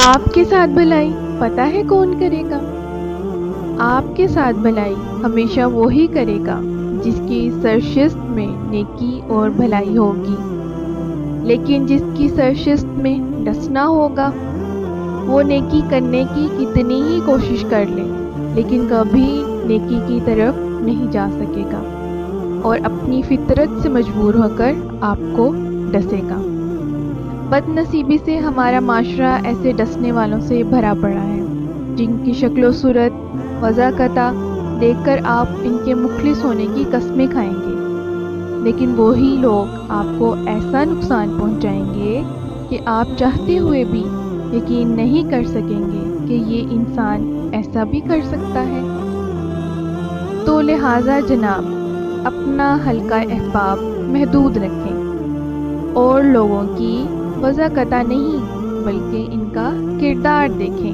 آپ کے ساتھ بھلائی پتہ ہے کون کرے گا؟ آپ کے ساتھ بھلائی ہمیشہ وہی کرے گا جس کی سرشت میں نیکی اور بھلائی ہوگی، لیکن جس کی سرشت میں ڈسنا ہوگا وہ نیکی کرنے کی کتنی ہی کوشش کر لے لیکن کبھی نیکی کی طرف نہیں جا سکے گا اور اپنی فطرت سے مجبور ہو کر آپ کو ڈسے گا۔ بد نصیبی سے ہمارا معاشرہ ایسے ڈسنے والوں سے بھرا پڑا ہے جن کی شکل و صورت وضاحت دیکھ کر آپ ان کے مخلص ہونے کی قسمیں کھائیں گے، لیکن وہی لوگ آپ کو ایسا نقصان پہنچائیں گے کہ آپ چاہتے ہوئے بھی یقین نہیں کر سکیں گے کہ یہ انسان ایسا بھی کر سکتا ہے۔ تو لہٰذا جناب، اپنا حلقہ احباب محدود رکھیں اور لوگوں کی وضاحت نہیں بلکہ ان کا کردار دیکھیں۔